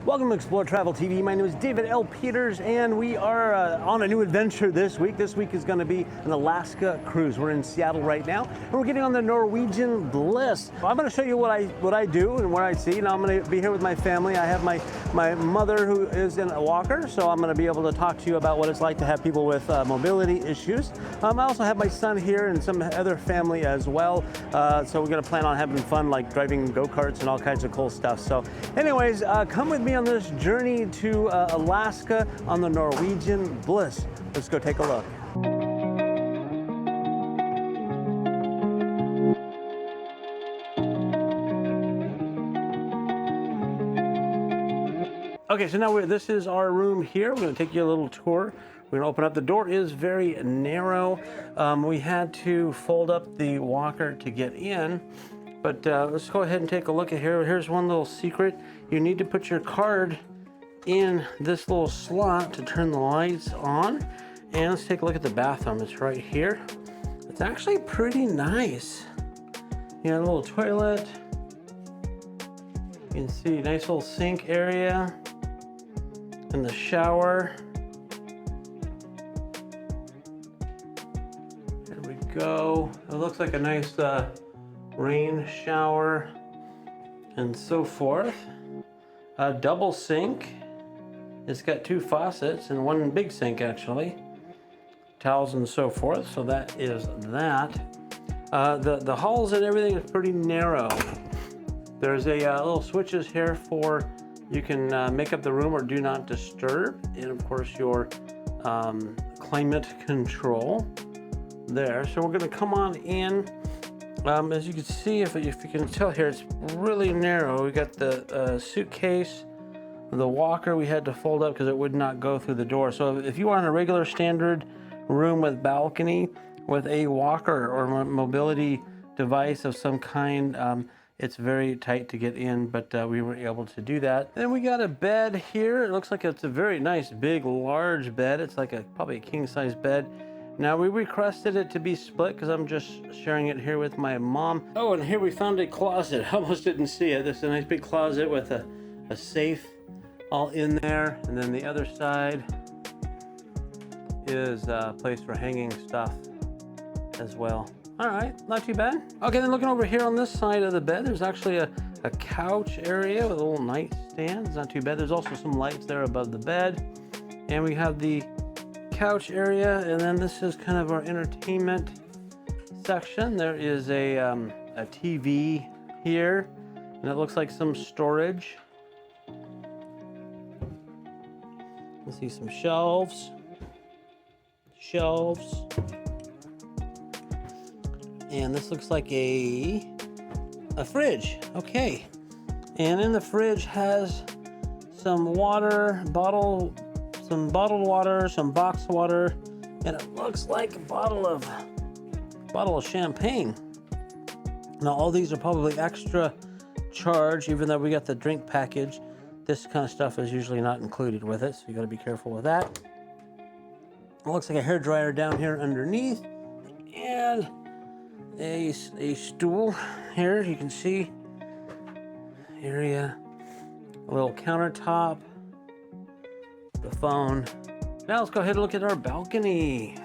Welcome to Explore Travel TV. My name is David L. Peters, and we are on a new adventure this week. This week is going to be an Alaska cruise. We're in Seattle right now, and we're getting on the Norwegian Bliss. I'm going to show you what I do and what I see. Now I'm going to be here with my family. I have my mother who is in a walker, so I'm going to be able to talk to you about what it's like to have people with mobility issues. I also have my son here and some other family as well. So we're going to plan on having fun, like driving go-karts and all kinds of cool stuff. So anyways, come with me on this journey to Alaska on the Norwegian Bliss. Let's go take a look. Okay, so now this is our room here. We're going to take you a little tour. We're going to open up. The door is very narrow. We had to fold up the walker to get in, but let's go ahead and take a look at here. Here's one little secret. You need to put your card in this little slot to turn the lights on. And let's take a look at the bathroom. It's right here. It's actually pretty nice. You got a little toilet. You can see nice little sink area. And the shower. There we go. It looks like a nice rain shower and so forth. A double sink. It's got two faucets and one big sink actually. Towels and so forth. So that is that. The halls and everything is pretty narrow. There's a little switches here for you can make up the room or do not disturb, and of course your climate control there. So we're going to come on in. As you can see, if you can tell here, it's really narrow. We got the suitcase, the walker we had to fold up because it would not go through the door. So if you are in a regular standard room with balcony with a walker or mobility device of some kind, it's very tight to get in, but we were able to do that. Then we got a bed here. It looks like it's a very nice, big, large bed. It's like probably a king-size bed. Now we requested it to be split because I'm just sharing it here with my mom. Oh, and here we found a closet. I almost didn't see it. This is a nice big closet with a safe all in there. And then the other side is a place for hanging stuff as well. All right, not too bad. Okay, then looking over here on this side of the bed, there's actually a couch area with a little nightstand. It's not too bad. There's also some lights there above the bed. And we have the couch area, and then this is kind of our entertainment section. There is a TV here, and it looks like some storage. Let's see, some shelves. And this looks like a fridge. Okay. And in the fridge has some water, some bottled water, some boxed water, and it looks like a bottle of champagne. Now all these are probably extra charge, even though we got the drink package. This kind of stuff is usually not included with it, so you got to be careful with that. It looks like a hairdryer down here underneath, and a stool here. You can see area, a little countertop, the phone. Now let's go ahead and look at our balcony.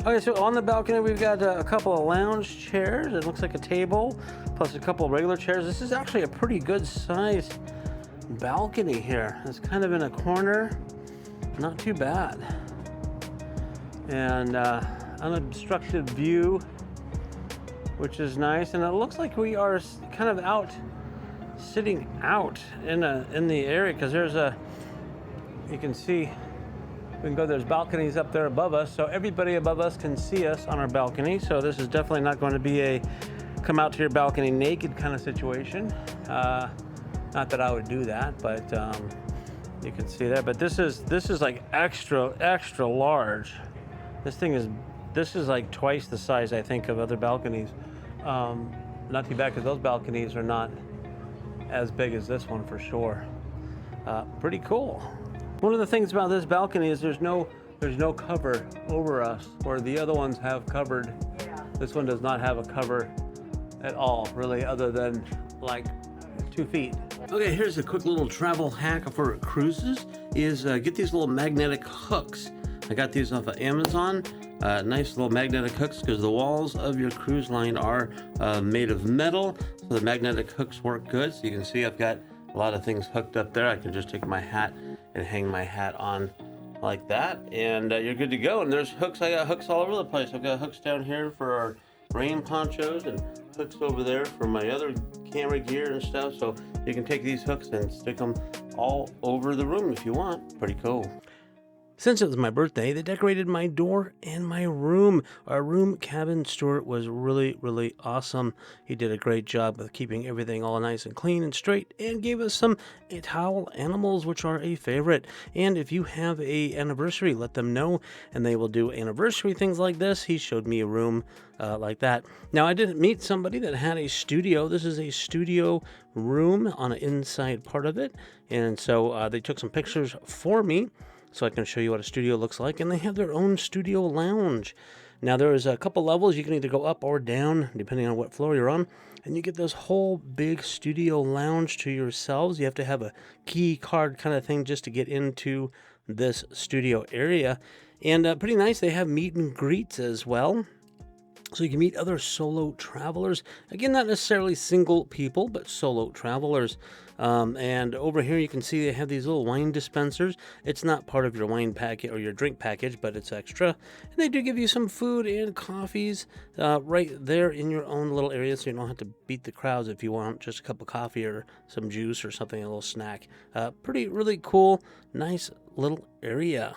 Okay, so on the balcony we've got a couple of lounge chairs. It looks like a table plus a couple of regular chairs. This is actually a pretty good sized balcony here. It's kind of in a corner, not too bad. And unobstructed view, which is nice. And it looks like we are kind of sitting out in the area, because you can see, we can go, there's balconies up there above us, so everybody above us can see us on our balcony. So this is definitely not going to be a come out to your balcony naked kind of situation. Not that I would do that, but you can see that. But this is like extra large. This is like twice the size, I think, of other balconies. Not too bad, because those balconies are not as big as this one for sure. Pretty cool. One of the things about this balcony is there's no cover over us, where the other ones have covered. Yeah. This one does not have a cover at all, really, other than like 2 feet. Okay, here's a quick little travel hack for cruises, is get these little magnetic hooks. I got these off of Amazon. Nice little magnetic hooks, because the walls of your cruise line are made of metal, so the magnetic hooks work good. So you can see I've got a lot of things hooked up there. I can just take my hat and hang my hat on like that, and you're good to go. And there's hooks. I got hooks all over the place. I've got hooks down here for our rain ponchos, and hooks over there for my other camera gear and stuff. So you can take these hooks and stick them all over the room if you want. Pretty cool. Since it was my birthday, they decorated my door and my room. Our room cabin steward was really, really awesome. He did a great job of keeping everything all nice and clean and straight, and gave us some towel animals, which are a favorite. And if you have a anniversary, let them know, and they will do anniversary things like this. He showed me a room like that. Now, I didn't meet somebody that had a studio. This is a studio room on an inside part of it. And so they took some pictures for me, so I can show you what a studio looks like. And they have their own studio lounge. Now, there's a couple levels. You can either go up or down, depending on what floor you're on. And you get this whole big studio lounge to yourselves. You have to have a key card kind of thing just to get into this studio area. And pretty nice. They have meet and greets as well, so you can meet other solo travelers. Again, not necessarily single people, but solo travelers. And over here you can see they have these little wine dispensers. It's not part of your wine packet or your drink package, but it's extra. And they do give you some food and coffees right there in your own little area, so you don't have to beat the crowds if you want just a cup of coffee or some juice or something, a little snack. Really cool, nice little area.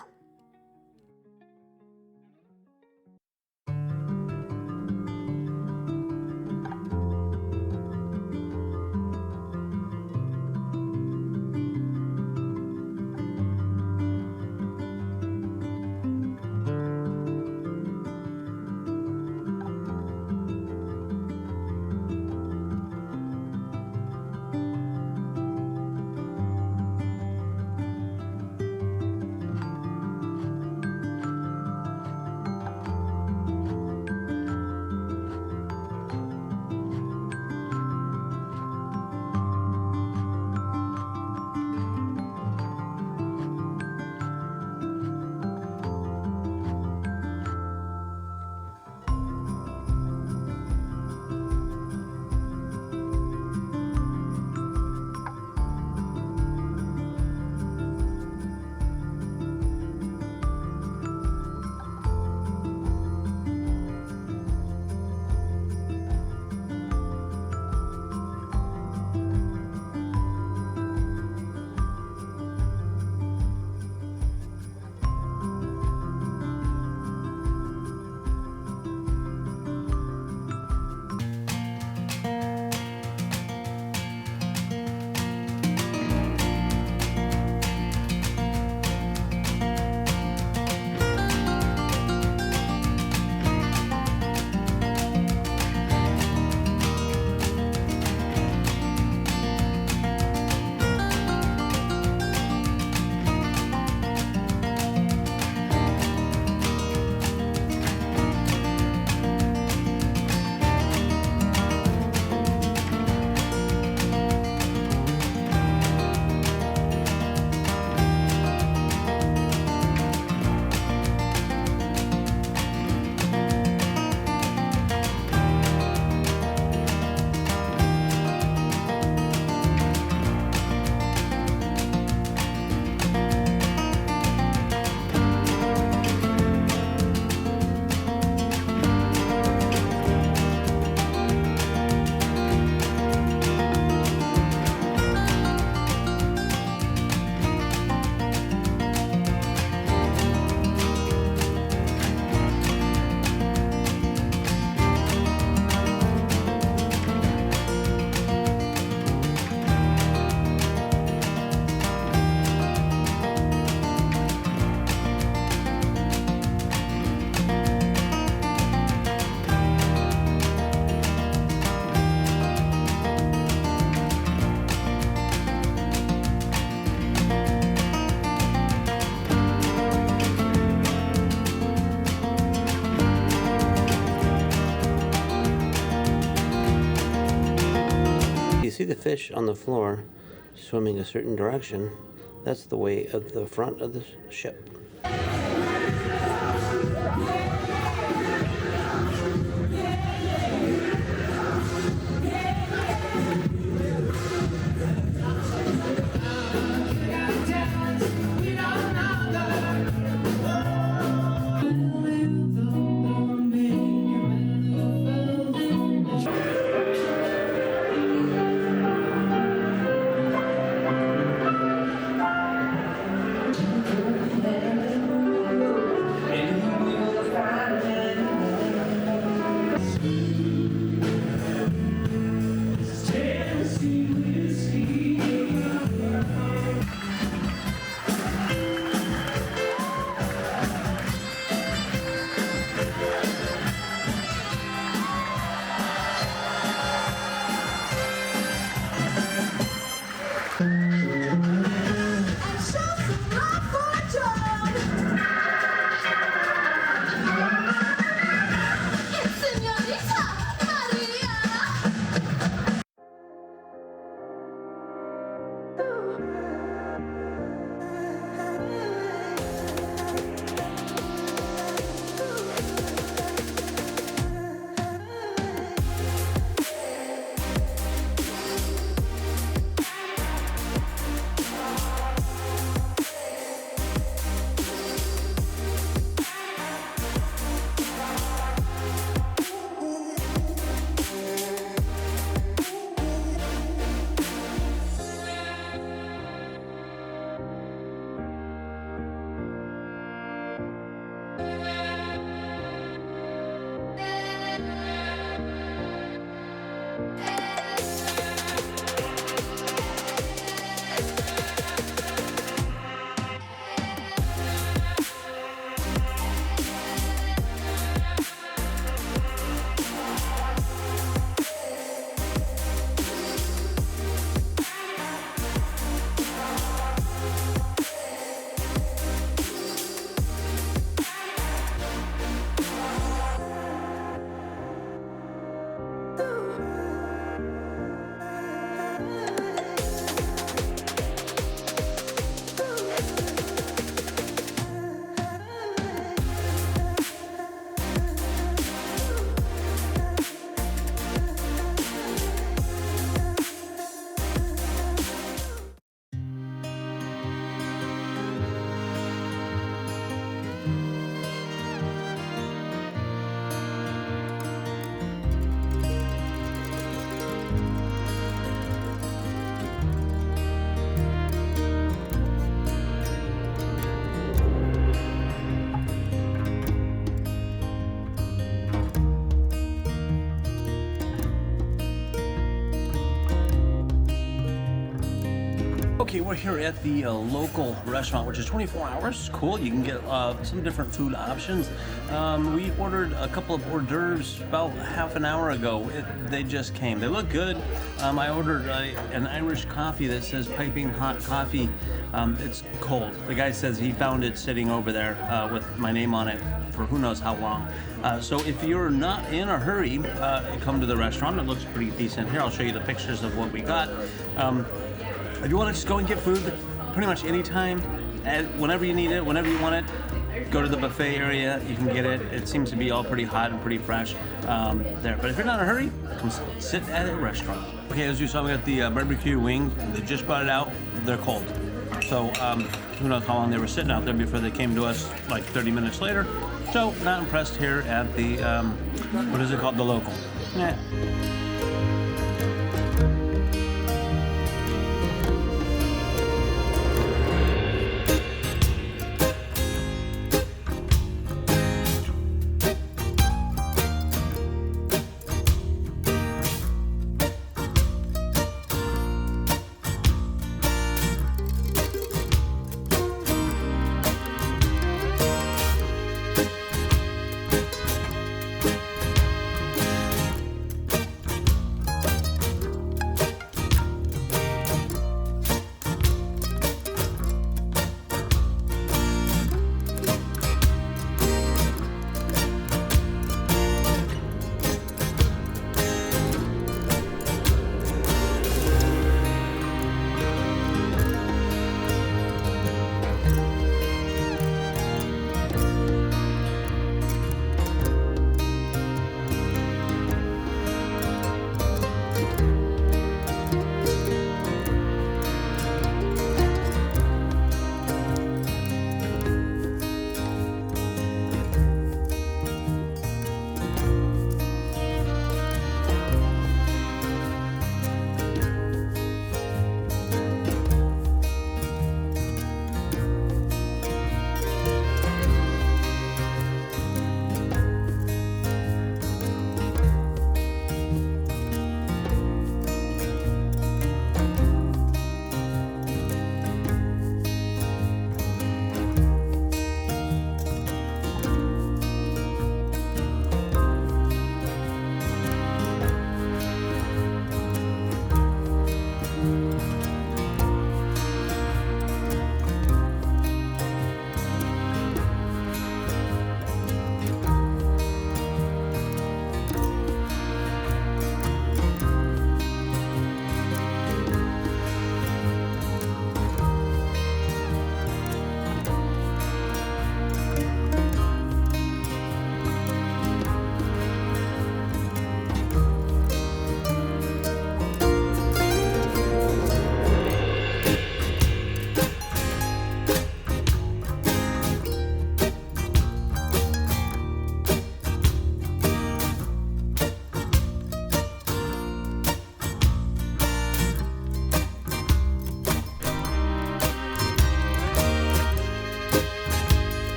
see the fish on the floor swimming a certain direction, that's the way of the front of the ship. Okay, we're here at the local restaurant, which is 24 hours. Cool, you can get some different food options. We ordered a couple of hors d'oeuvres about half an hour ago. They just came. They look good. I ordered an Irish coffee that says piping hot coffee. It's cold. The guy says he found it sitting over there with my name on it for who knows how long. So if you're not in a hurry, come to the restaurant. It looks pretty decent here. I'll show you the pictures of what we got. If you want to just go and get food pretty much anytime, whenever you need it, whenever you want it, go to the buffet area, you can get it. It seems to be all pretty hot and pretty fresh there. But if you're not in a hurry, come sit at a restaurant. Okay, as you saw, we got the barbecue wing. They just brought it out. They're cold. So who knows how long they were sitting out there before they came to us, like 30 minutes later. So not impressed here at the, what is it called, the local. Yeah.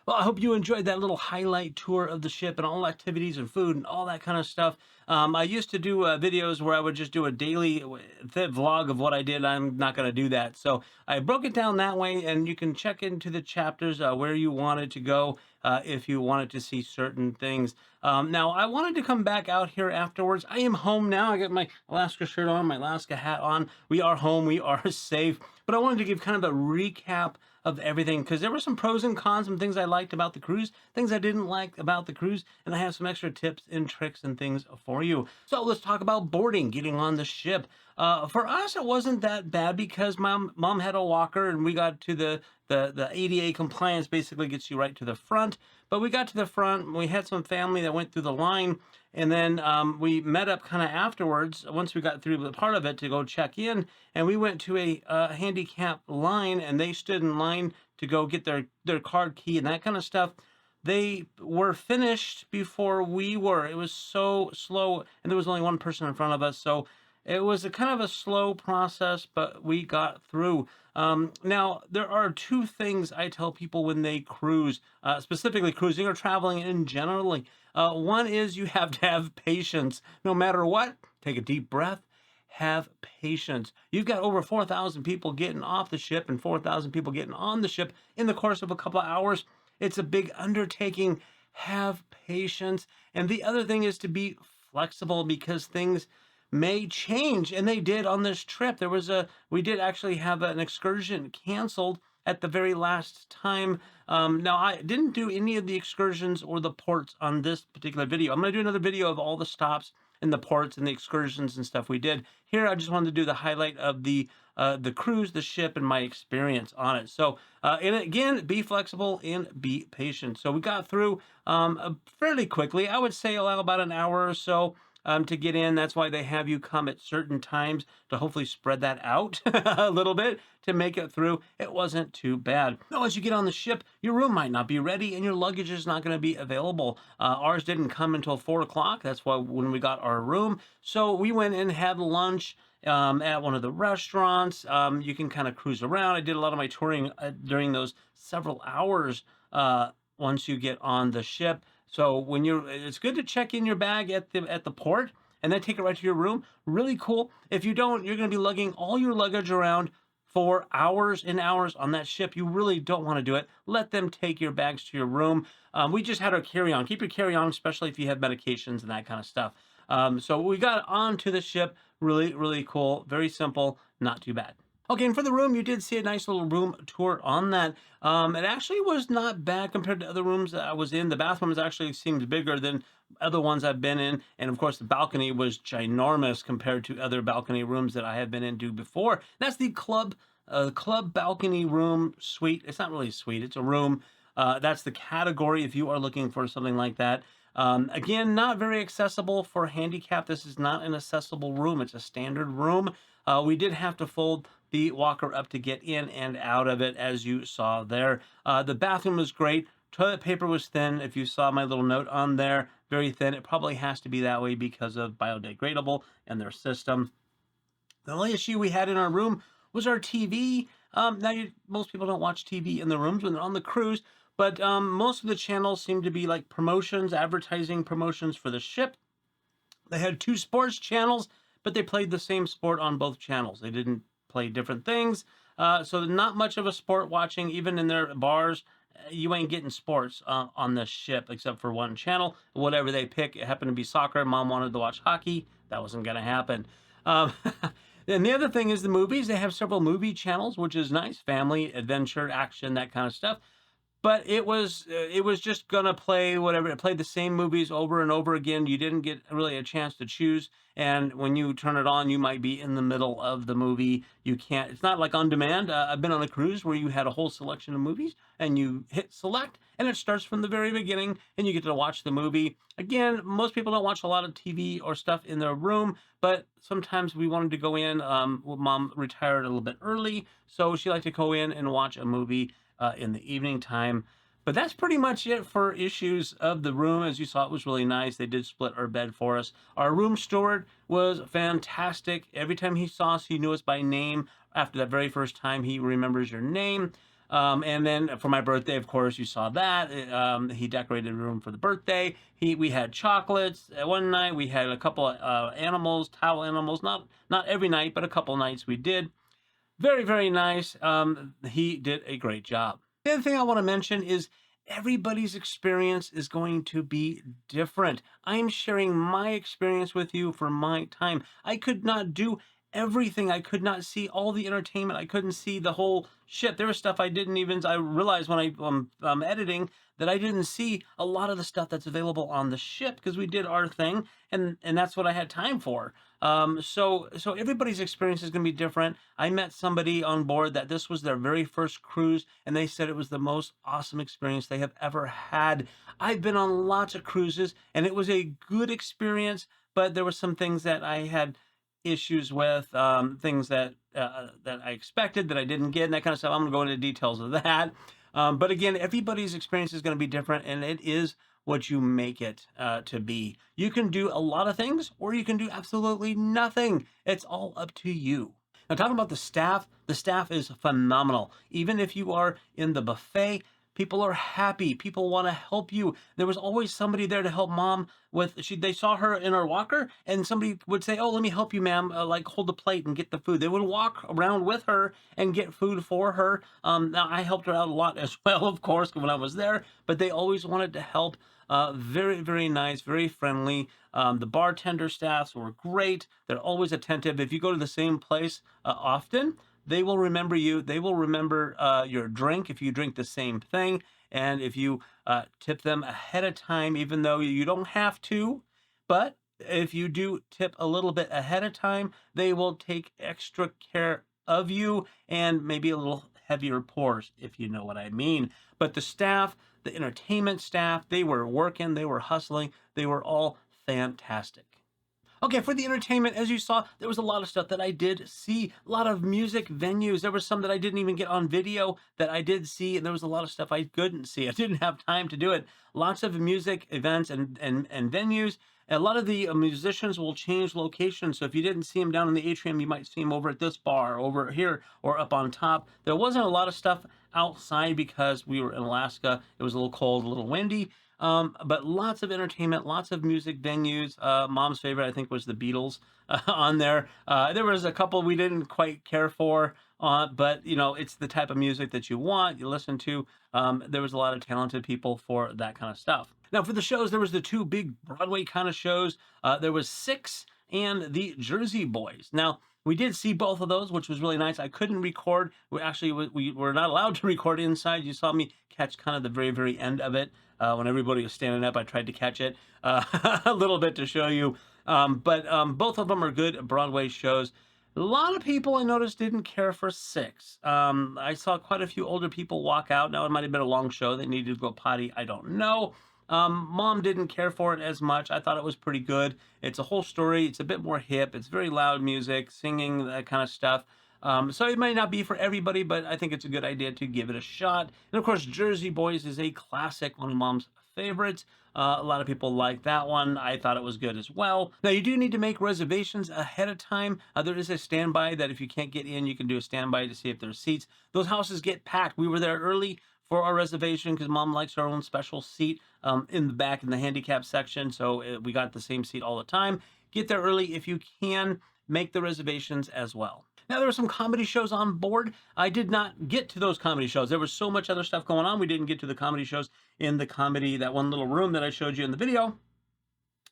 Well, I hope you enjoyed that little highlight tour of the ship and all activities and food and all that kind of stuff. I used to do videos where I would just do a daily vlog of what I did. I'm not going to do that. So I broke it down that way, and you can check into the chapters where you wanted to go if you wanted to see certain things. Now, I wanted to come back out here afterwards. I am home now. I got my Alaska shirt on, my Alaska hat on. We are home. We are safe. But I wanted to give kind of a recap of everything, because there were some pros and cons, some things I liked about the cruise, things I didn't like about the cruise, and I have some extra tips and tricks and things for you. So let's talk about boarding, getting on the ship. For us, it wasn't that bad because mom had a walker, and we got to the ADA compliance basically gets you right to the front. But we got to the front, we had some family that went through the line, and then we met up kind of afterwards once we got through the part of it to go check in, and we went to a handicap line, and they stood in line to go get their card key and that kind of stuff. They were finished before we were. It was so slow, and there was only one person in front of us, so it was a kind of a slow process, but we got through. Now, there are two things I tell people when they cruise, specifically cruising or traveling in generally. One is you have to have patience. No matter what, take a deep breath, have patience. You've got over 4,000 people getting off the ship and 4,000 people getting on the ship in the course of a couple of hours. It's a big undertaking. Have patience. And the other thing is to be flexible, because things may change, and they did on this trip. We did actually have an excursion canceled at the very last time. Now, I didn't do any of the excursions or the ports on this particular video. I'm going to do another video of all the stops and the ports and the excursions and stuff we did. Here, I just wanted to do the highlight of the cruise, the ship, and my experience on it. So, and again, be flexible and be patient. So we got through fairly quickly. I would say allow about an hour or so to get in. That's why they have you come at certain times to hopefully spread that out a little bit to make it through. It wasn't too bad. Now, as you get on the ship, your room might not be ready and your luggage is not going to be available. Ours didn't come until 4 o'clock. That's why when we got our room. So we went and had lunch at one of the restaurants. You can kind of cruise around. I did a lot of my touring during those several hours once you get on the ship. So it's good to check in your bag at the port and then take it right to your room. Really cool. If you don't, you're going to be lugging all your luggage around for hours and hours on that ship. You really don't want to do it. Let them take your bags to your room. We just had our carry-on. Keep your carry-on, especially if you have medications and that kind of stuff. So we got onto the ship. Really, really cool. Very simple. Not too bad. Okay, and for the room, you did see a nice little room tour on that. It actually was not bad compared to other rooms that I was in. The bathrooms actually seemed bigger than other ones I've been in. And of course, the balcony was ginormous compared to other balcony rooms that I have been into before. That's the club balcony room suite. It's not really a suite, it's a room. That's the category if you are looking for something like that. Again, not very accessible for handicap. This is not an accessible room. It's a standard room. We did have to fold the walker up to get in and out of it, as you saw there. The bathroom was great. Toilet paper was thin. If you saw my little note on there, very thin. It probably has to be that way because of biodegradable and their system. The only issue we had in our room was our TV. Most people don't watch TV in the rooms when they're on the cruise, but most of the channels seem to be like promotions, advertising promotions for the ship. They had 2 sports channels, but they played the same sport on both channels. They didn't play different things. So not much of a sport watching. Even in their bars, you ain't getting sports on the ship except for one channel. Whatever they pick, it happened to be soccer. Mom wanted to watch hockey. That wasn't going to happen. And the other thing is the movies. They have several movie channels, which is nice. Family, adventure, action, that kind of stuff. But it was just gonna play whatever. It played the same movies over and over again. You didn't get really a chance to choose. And when you turn it on, you might be in the middle of the movie. You can't. It's not like on demand. I've been on a cruise where you had a whole selection of movies, and you hit select, and it starts from the very beginning, and you get to watch the movie. Again, most people don't watch a lot of TV or stuff in their room, but sometimes we wanted to go in. Mom retired a little bit early, so she liked to go in and watch a movie in the evening time. But that's pretty much it for issues of the room. As you saw, it was really nice. They did split our bed for us. Our room steward was fantastic. Every time he saw us, he knew us by name. After that very first time, he remembers your name. And then for my birthday, of course, you saw that. He decorated the room for the birthday. We had chocolates. One night we had a couple of animals, towel animals. Not every night, but a couple nights we did. Very, very nice. He did a great job. The other thing I want to mention is everybody's experience is going to be different. I'm sharing my experience with you for my time. I could not do everything. I could not see all the entertainment. I couldn't see the whole ship. There was stuff I realized when I'm editing that I didn't see a lot of the stuff that's available on the ship because we did our thing, and that's what I had time for. So everybody's experience is going to be different. I met somebody on board that this was their very first cruise, and they said it was the most awesome experience they have ever had. I've been on lots of cruises, and it was a good experience, but there were some things that I had issues with, things that I expected that I didn't get, and that kind of stuff. I'm going to go into details of that. But again, everybody's experience is going to be different, and it is what you make it to be. You can do a lot of things, or you can do absolutely nothing. It's all up to you. Now, talking about the staff is phenomenal. Even if you are in the buffet, people are happy. People want to help you. There was always somebody there to help mom with. They saw her in her walker, and somebody would say, "Oh, let me help you, ma'am. Like hold the plate and get the food." They would walk around with her and get food for her. Now I helped her out a lot as well, of course, when I was there. But they always wanted to help. Very, very nice, very friendly. The bartender staffs were great. They're always attentive. If you go to the same place often, they will remember you. They will remember your drink if you drink the same thing. And if you tip them ahead of time, even though you don't have to, but if you do tip a little bit ahead of time, they will take extra care of you and maybe a little heavier pours, if you know what I mean. But the staff, the entertainment staff, they were working, they were hustling, they were all fantastic. Okay, for the entertainment, as you saw, there was a lot of stuff that I did see. A lot of music venues. There was some that I didn't even get on video that I did see, and there was a lot of stuff I couldn't see. I didn't have time to do it. Lots of music events and venues. A lot of the musicians will change locations. So if you didn't see them down in the atrium, you might see them over at this bar, over here, or up on top. There wasn't a lot of stuff outside because we were in Alaska. It was a little cold, a little windy. But lots of entertainment, lots of music venues. Mom's favorite, I think, was the Beatles on there. There was a couple we didn't quite care for, but you know, it's the type of music that you want, you listen to. There was a lot of talented people for that kind of stuff. Now, for the shows, there was the two big Broadway kind of shows. There was Six and the Jersey Boys. Now, we did see both of those, which was really nice. I couldn't record. We were not allowed to record inside. You saw me catch kind of the very, very end of it. When everybody was standing up, I tried to catch it a little bit to show you. But both of them are good Broadway shows. A lot of people I noticed didn't care for Six. I saw quite a few older people walk out. Now, it might have been a long show. They needed to go potty. I don't know. Mom didn't care for it as much. I thought it was pretty good. It's a whole story. It's a bit more hip. It's very loud music, singing, that kind of stuff. So it might not be for everybody, but I think it's a good idea to give it a shot. And of course, Jersey Boys is a classic, one of Mom's favorites. A lot of people like that one. I thought it was good as well. Now, you do need to make reservations ahead of time. There is a standby that if you can't get in, you can do a standby to see if there's seats. Those houses get packed. We were there early for our reservation because Mom likes her own special seat in the back in the handicap section. So we got the same seat all the time. Get there early if you can. Make the reservations as well. Now, there were some comedy shows on board. I did not get to those comedy shows. There was so much other stuff going on. We didn't get to the comedy shows in the comedy, that one little room that I showed you in the video.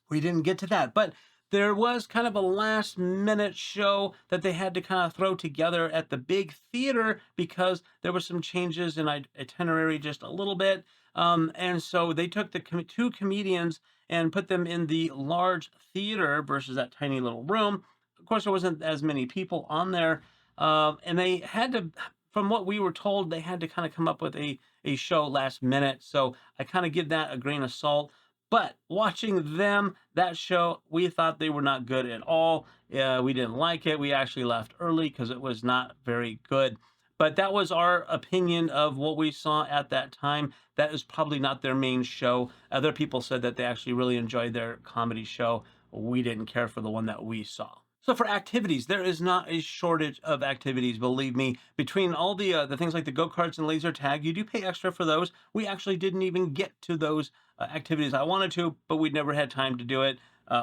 We didn't get to that. But there was kind of a last minute show that they had to kind of throw together at the big theater because there were some changes in itinerary just a little bit. And so they took the two comedians and put them in the large theater versus that tiny little room. Of course, there wasn't as many people on there. And they had to, from what we were told, they had to kind of come up with a show last minute. So I kind of give that a grain of salt. But watching them, that show, we thought they were not good at all. We didn't like it. We actually left early because it was not very good. But that was our opinion of what we saw at that time. That is probably not their main show. Other people said that they actually really enjoyed their comedy show. We didn't care for the one that we saw. So for activities, there is not a shortage of activities, believe me. Between all the things like the go-karts and laser tag, you do pay extra for those. We actually didn't even get to those activities. I wanted to, but we never had time to do it,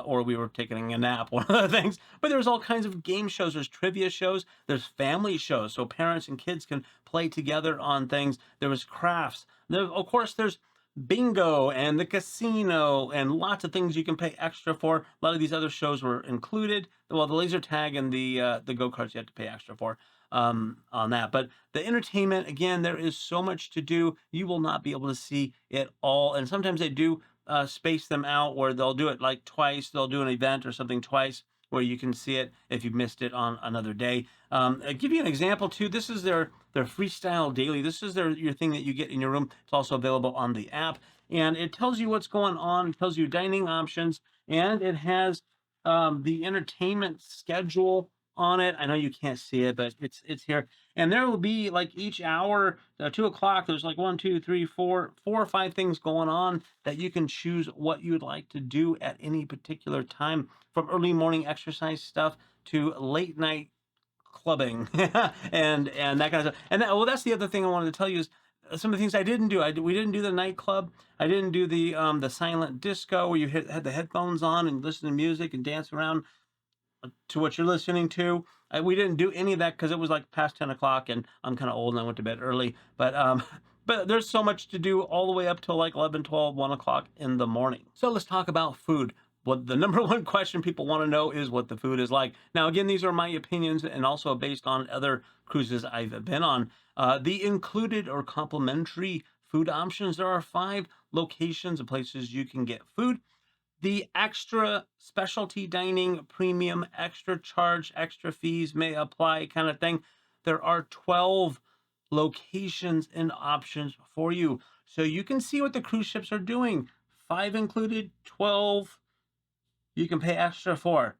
or we were taking a nap, one of the things. But there's all kinds of game shows. There's trivia shows. There's family shows, so parents and kids can play together on things. There was crafts. Of course, there's bingo and the casino and lots of things you can pay extra for. A lot of these other shows were included. Well, the laser tag and the go-karts you have to pay extra for on that. But the entertainment, again, there is so much to do. You will not be able to see it all. And sometimes they do space them out where they'll do it like twice. They'll do an event or something twice where you can see it if you missed it on another day. I'll give you an example too. This is their freestyle daily. This is your thing that you get in your room. It's also available on the app, and it tells you what's going on. It tells you dining options, and it has the entertainment schedule on it. I know you can't see it, but it's here. And there will be like each hour, 2 o'clock, there's like 1, 2, 3, 4 or 5 things going on that you can choose what you would like to do at any particular time, from early morning exercise stuff to late night clubbing and that kind of stuff. And well, that's the other thing I wanted to tell you is some of the things I didn't do. We didn't do the nightclub. I didn't do the silent disco where you had the headphones on and listen to music and dance around to what you're listening to. We didn't do any of that because it was like past 10 o'clock and I'm kind of old and I went to bed early. But but there's so much to do all the way up till like 11, 12, 1 o'clock in the morning. So let's talk about food. Well, the number one question people want to know is what the food is like. Now, again, these are my opinions and also based on other cruises I've been on. The included or complimentary food options, there are 5 locations of places you can get food. The extra specialty dining, premium, extra charge, extra fees may apply kind of thing. There are 12 locations and options for you. So you can see what the cruise ships are doing. 5 included, 12 you can pay extra for.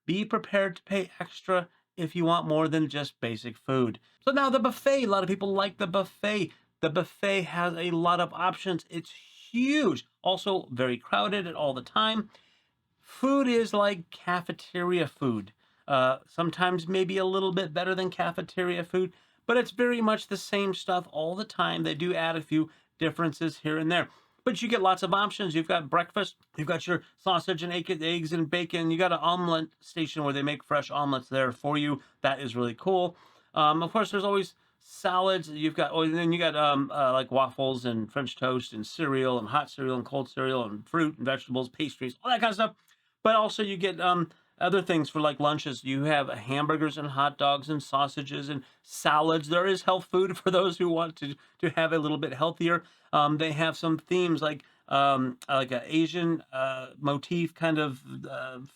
Be prepared to pay extra if you want more than just basic food. So now the buffet, a lot of people like the buffet. The buffet has a lot of options. It's huge. Also very crowded at all the time. Food is like cafeteria food. Sometimes maybe a little bit better than cafeteria food, but it's very much the same stuff all the time. They do add a few differences here and there. But you get lots of options. You've got breakfast, you've got your sausage and eggs and bacon. You got an omelet station where they make fresh omelets there for you. That is really cool. Of course, there's always salads. You've got, oh, and then you got like waffles and French toast and cereal and hot cereal and cold cereal and fruit and vegetables, pastries, all that kind of stuff. But also you get other things for like lunches. You have hamburgers and hot dogs and sausages and salads. There is health food for those who want to have a little bit healthier. They have some themes like an Asian motif kind of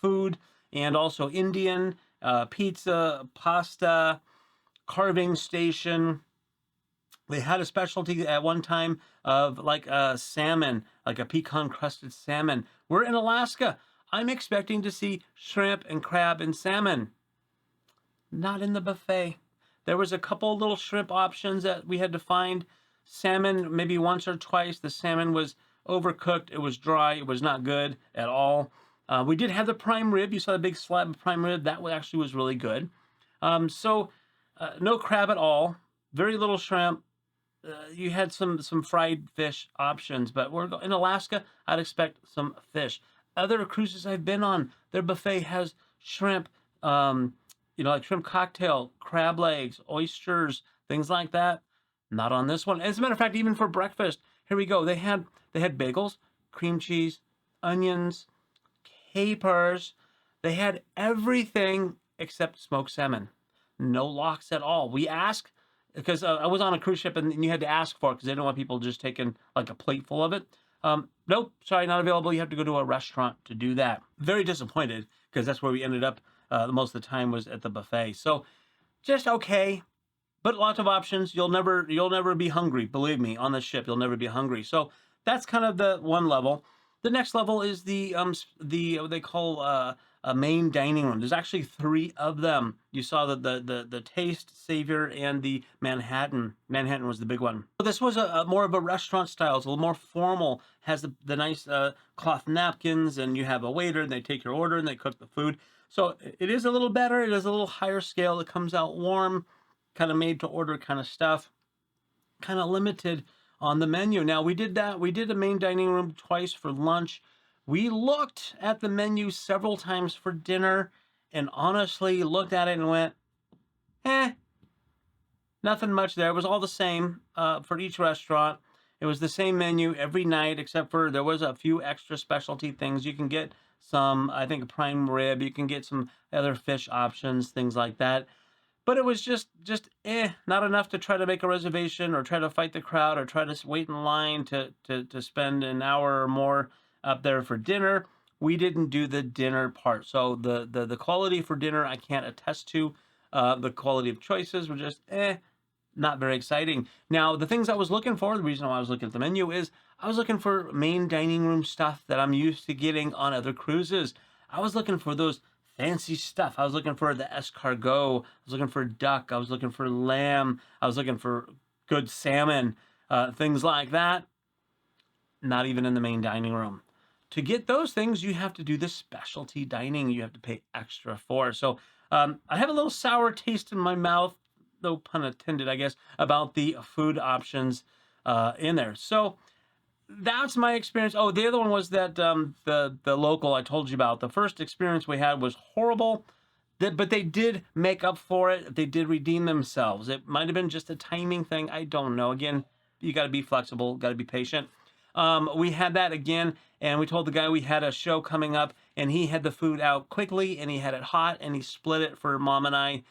food, and also Indian, pizza, pasta, carving station. They had a specialty at one time of like salmon, like a pecan crusted salmon. We're in Alaska. I'm expecting to see shrimp and crab and salmon. Not in the buffet. There was a couple little shrimp options that we had to find. Salmon, maybe once or twice. The salmon was overcooked. It was dry. It was not good at all. We did have the prime rib. You saw the big slab of prime rib. That actually was really good. So no crab at all. Very little shrimp. You had some fried fish options, but we're in Alaska. I'd expect some fish. Other cruises I've been on, their buffet has shrimp, like shrimp cocktail, crab legs, oysters, things like that. Not on this one. As a matter of fact, even for breakfast, here we go. They had bagels, cream cheese, onions, capers. They had everything except smoked salmon. No lox at all. We asked because I was on a cruise ship and you had to ask for it because they didn't want people just taking like a plate full of it. Nope, sorry, not available. You have to go to a restaurant to do that. Very disappointed because that's where we ended up most of the time was at the buffet. So just okay, but lots of options. You'll never be hungry. Believe me, on the ship, you'll never be hungry. So that's kind of the one level. The next level is the what they call a main dining room. There's actually 3 of them. You saw the Taste, Savior, and the Manhattan. Manhattan was the big one. So this was a more of a restaurant style. It's a little more formal. Has the nice cloth napkins, and you have a waiter, and they take your order, and they cook the food. So it is a little better. It is a little higher scale. It comes out warm, kind of made to order kind of stuff, kind of limited on the menu. Now we did that. We did the main dining room twice for lunch. We looked at the menu several times for dinner and honestly looked at it and went, nothing much there. It was all the same for each restaurant. It was the same menu every night, except for there was a few extra specialty things. You can get some, I think, a prime rib. You can get some other fish options, things like that. But it was just not enough to try to make a reservation or try to fight the crowd or try to wait in line to spend an hour or more up there for dinner. We didn't do the dinner part. So the quality for dinner, I can't attest to. The quality of choices were just not very exciting. Now, the things I was looking for, the reason why I was looking at the menu is I was looking for main dining room stuff that I'm used to getting on other cruises. I was looking for those fancy stuff. I was looking for the escargot. I was looking for duck. I was looking for lamb. I was looking for good salmon, things like that. Not even in the main dining room. To get those things, you have to do the specialty dining. You have to pay extra for. So I have a little sour taste in my mouth, no pun intended, I guess, about the food options in there. So that's my experience. Oh, the other one was that the local I told you about. The first experience we had was horrible, but they did make up for it. They did redeem themselves. It might have been just a timing thing. I don't know. Again, you got to be flexible, got to be patient. We had that again, and we told the guy we had a show coming up, and he had the food out quickly, and he had it hot, and he split it for Mom and I,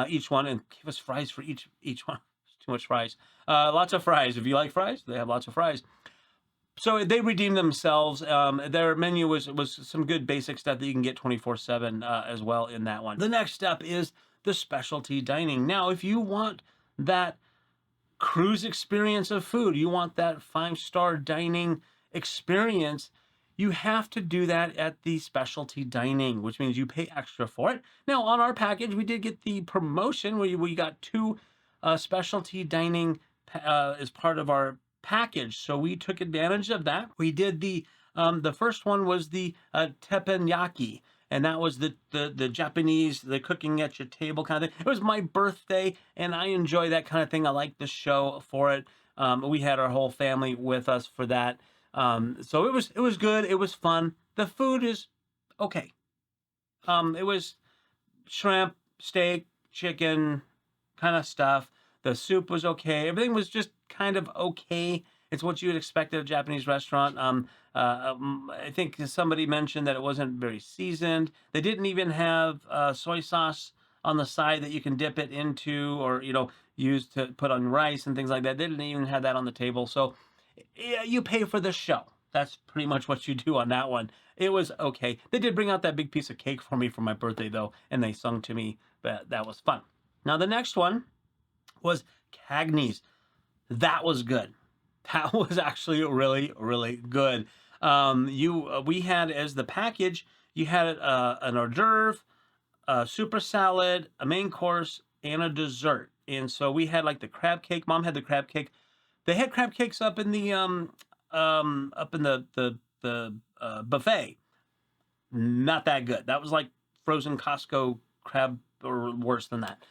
each one, and gave us fries for each one. Too much fries. Lots of fries. If you like fries, they have lots of fries. So they redeemed themselves. Their menu was some good basic stuff that you can get 24/7 as well in that one. The next step is the specialty dining. Now, if you want that cruise experience of food, you want that 5-star dining experience, you have to do that at the specialty dining, which means you pay extra for it. Now, on our package, we did get the promotion where we got 2 specialty dining as part of our package, so we took advantage of that. We did the first one was the teppanyaki, and that was the Japanese, the cooking at your table kind of thing. It was my birthday, and I enjoy that kind of thing. I like the show for it. We had our whole family with us for that, so it was good. It was fun. The food is okay. It was shrimp, steak, chicken, kind of stuff. The soup was okay. Everything was just kind of okay. It's what you would expect at a Japanese restaurant. I think somebody mentioned that it wasn't very seasoned. They didn't even have soy sauce on the side that you can dip it into, or use to put on rice and things like that. They didn't even have that on the table. So yeah, you pay for the show. That's pretty much what you do on that one. It was okay. They did bring out that big piece of cake for me for my birthday though, and they sung to me. But that was fun. Now the next one was Cagney's. That was good. That was actually really, really good. We had as the package, you had an hors d'oeuvre, a super salad, a main course, and a dessert. And so we had like the crab cake. Mom had the crab cake. They had crab cakes up in the buffet. Not that good. That was like frozen Costco crab, or worse than that.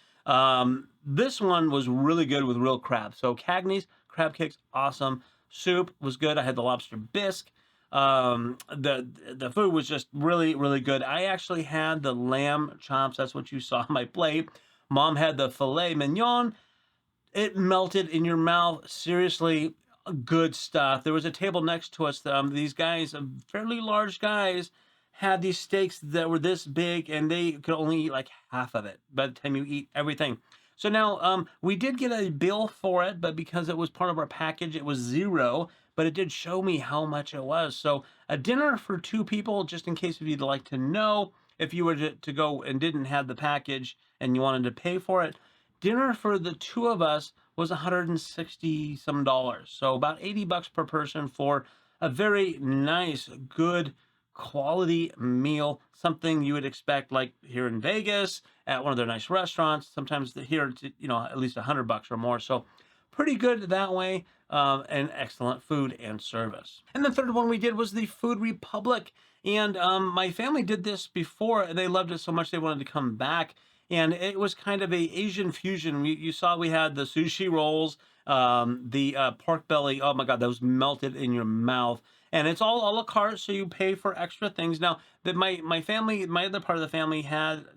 This one was really good with real crab. So Cagney's crab cakes, awesome. Soup was good. I had the lobster bisque. The food was just really, really good. I actually had the lamb chops. That's what you saw on my plate. Mom had the filet mignon. It melted in your mouth. Seriously, good stuff. There was a table next to us. These guys, fairly large guys, had these steaks that were this big, and they could only eat like half of it by the time you eat everything. So now we did get a bill for it, but because it was part of our package, it was $0, but it did show me how much it was. So a dinner for 2 people, just in case if you'd like to know, if you were to go and didn't have the package and you wanted to pay for it, dinner for the 2 of us was $160 some. So about $80 per person for a very nice, good quality meal, something you would expect like here in Vegas at one of their nice restaurants. Sometimes here, at least $100 or more. So pretty good that way. and excellent food and service. And the third one we did was the Food Republic. And my family did this before, and they loved it so much they wanted to come back. And it was kind of a Asian fusion. You saw we had the sushi rolls, the pork belly. Oh my God, those melted in your mouth. And it's all a la carte, so you pay for extra things. Now, that my family, my other part of the family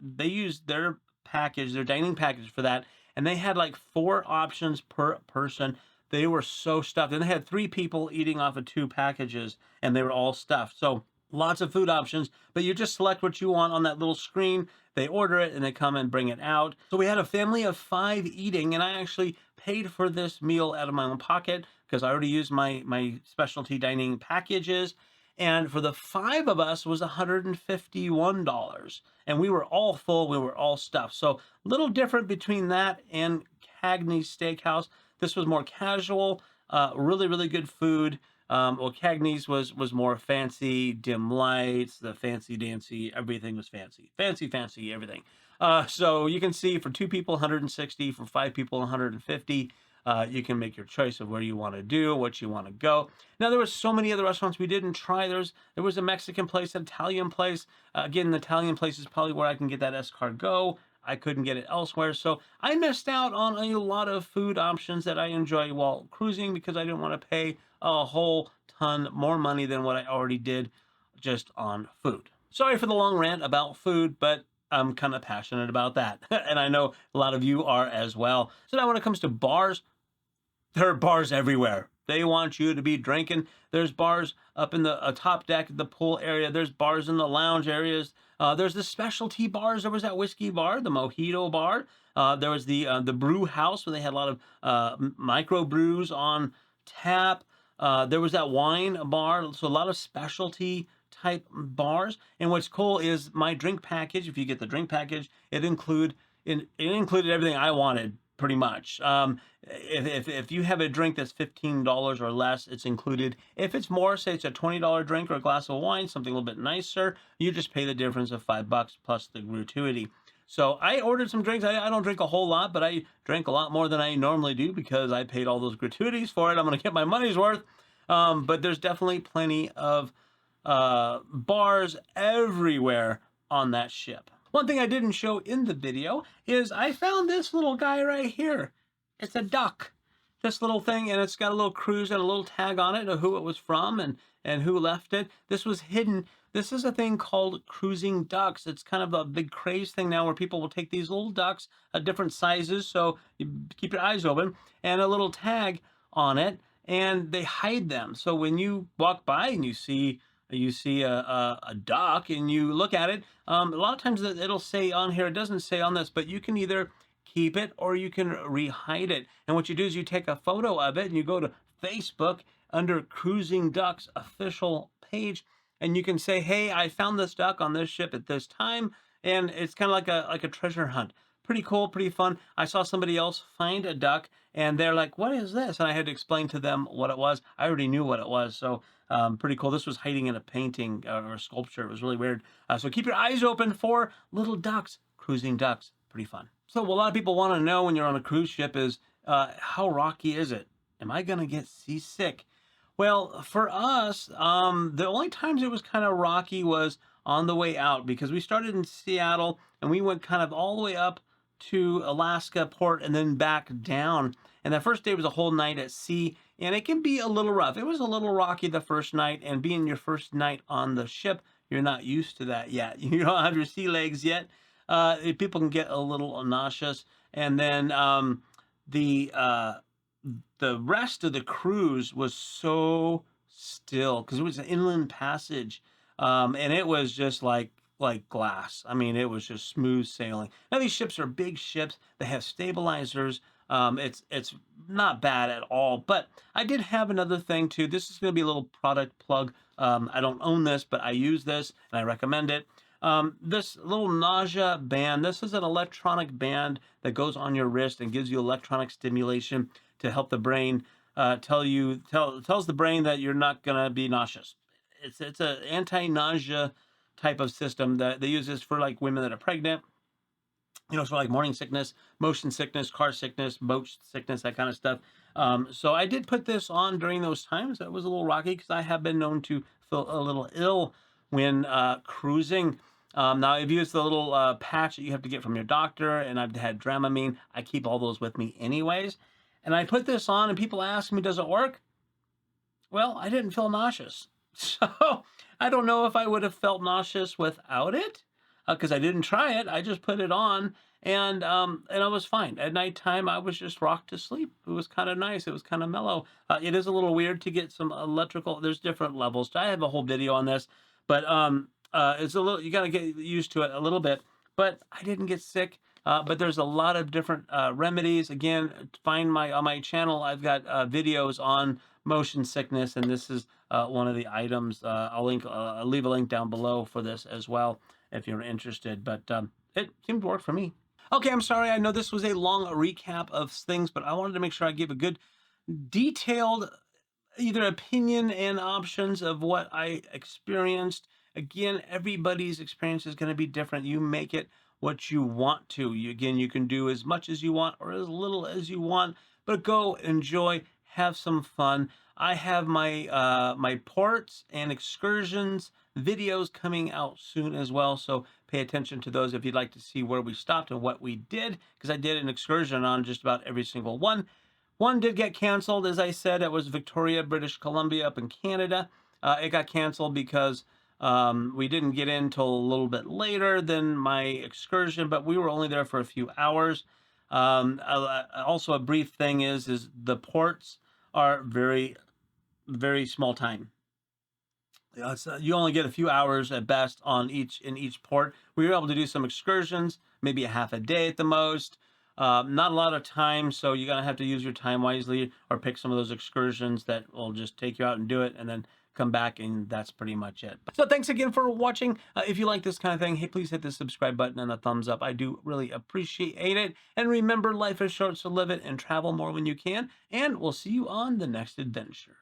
they used their package, their dining package for that, and they had like 4 options per person. They were so stuffed, and they had 3 people eating off of 2 packages, and they were all stuffed. So lots of food options, but you just select what you want on that little screen. They order it and they come and bring it out. So we had a family of 5 eating, and I actually paid for this meal out of my own pocket because I already used my specialty dining packages. And for the 5 of us was $151. And we were all full, we were all stuffed. So a little different between that and Cagney's Steakhouse. This was more casual, really, really good food. Well, Cagney's was more fancy, dim lights, the fancy dancy, everything was fancy, fancy, everything. So you can see for 2 people, 160, for 5 people, 150. You can make your choice of where you want to do, what you want to go. Now, there was so many other restaurants we didn't try. There was a Mexican place, an Italian place. Again, the Italian place is probably where I can get that escargot. I couldn't get it elsewhere. So I missed out on a lot of food options that I enjoy while cruising because I didn't want to pay a whole ton more money than what I already did just on food. Sorry for the long rant about food, but I'm kind of passionate about that. And I know a lot of you are as well. So now when it comes to bars, there are bars everywhere. They want you to be drinking. There's bars up in the top deck, the pool area. There's bars in the lounge areas. There's the specialty bars. There was that whiskey bar, the mojito bar. There was the brew house where they had a lot of micro brews on tap. There was that wine bar. So a lot of specialty type bars. And what's cool is my drink package. If you get the drink package, it included everything I wanted pretty much. If you have a drink that's $15 or less, it's included. If it's more, say it's a $20 drink or a glass of wine, something a little bit nicer, you just pay the difference of $5 plus the gratuity. So I ordered some drinks. I don't drink a whole lot, but I drank a lot more than I normally do because I paid all those gratuities for it. I'm going to get my money's worth. But there's definitely plenty of bars everywhere on that ship. One thing I didn't show in the video is I found this little guy right here. It's a duck, this little thing, and it's got a little cruise and a little tag on it of who it was from and who left it. This was hidden. This is a thing called cruising ducks. It's kind of a big craze thing now where people will take these little ducks of different sizes, so you keep your eyes open, and a little tag on it, and they hide them. So when you walk by and you see a duck and you look at it, a lot of times it'll say on here, it doesn't say on this, but you can either keep it or you can rehide it. And what you do is you take a photo of it and you go to Facebook under Cruising Ducks official page, and you can say, hey, I found this duck on this ship at this time. And it's kind of like a treasure hunt. Pretty cool, pretty fun. I saw somebody else find a duck and they're like, what is this? And I had to explain to them what it was. I already knew what it was. So pretty cool. This was hiding in a painting or a sculpture. It was really weird. So keep your eyes open for little ducks, cruising ducks. Pretty fun. So what a lot of people want to know when you're on a cruise ship is how rocky is it? Am I going to get seasick? Well, for us, the only times it was kind of rocky was on the way out because we started in Seattle and we went kind of all the way up to Alaska port and then back down. And that first day was a whole night at sea, and it can be a little rough. It was a little rocky the first night, and being your first night on the ship, you're not used to that yet. You don't have your sea legs yet. People can get a little nauseous. And then the rest of the cruise was so still because it was an inland passage, and it was just like glass. I mean, it was just smooth sailing. Now these ships are big ships. They have stabilizers. It's not bad at all. But I did have another thing too. This is going to be a little product plug. I don't own this, but I use this and I recommend it. This little nausea band. This is an electronic band that goes on your wrist and gives you electronic stimulation to help the brain tells the brain that you're not gonna be nauseous. It's an anti-nausea type of system that they use this for like women that are pregnant. You know, it's for like morning sickness, motion sickness, car sickness, boat sickness, that kind of stuff. So I did put this on during those times. That was a little rocky because I have been known to feel a little ill when cruising. Now I've used the little patch that you have to get from your doctor, and I've had Dramamine. I keep all those with me anyways. And I put this on, and people ask me, does it work? Well, I didn't feel nauseous. So I don't know if I would have felt nauseous without it, because I didn't try it. I just put it on, and I was fine. At nighttime, I was just rocked to sleep. It was kind of nice. It was kind of mellow. It is a little weird to get some electrical. There's different levels. I have a whole video on this, but it's a little. You got to get used to it a little bit. But I didn't get sick. But there's a lot of different remedies. Again, find on my channel. I've got videos on motion sickness, and this is one of the items. I'll leave a link down below for this as well if you're interested. But it seemed to work for me. Okay, I'm sorry. I know this was a long recap of things, but I wanted to make sure I gave a good, detailed either opinion and options of what I experienced. Again, everybody's experience is going to be different. You make it what you want to. Again, you can do as much as you want or as little as you want, but go enjoy, have some fun. I have my my ports and excursions videos coming out soon as well, so pay attention to those if you'd like to see where we stopped and what we did, because I did an excursion on just about every single one. One did get canceled, as I said. It was Victoria, British Columbia, up in Canada. It got canceled because we didn't get in till a little bit later than my excursion, but we were only there for a few hours. Also, a brief thing is the ports are very, very small time. You only get a few hours at best in each port. We were able to do some excursions, maybe a half a day at the most. Not a lot of time, so you're gonna have to use your time wisely, or pick some of those excursions that will just take you out and do it, and then come back, and that's pretty much it. So thanks again for watching. If you like this kind of thing, hey, please hit the subscribe button and the thumbs up. I do really appreciate it. And remember, life is short, so live it and travel more when you can. And we'll see you on the next adventure.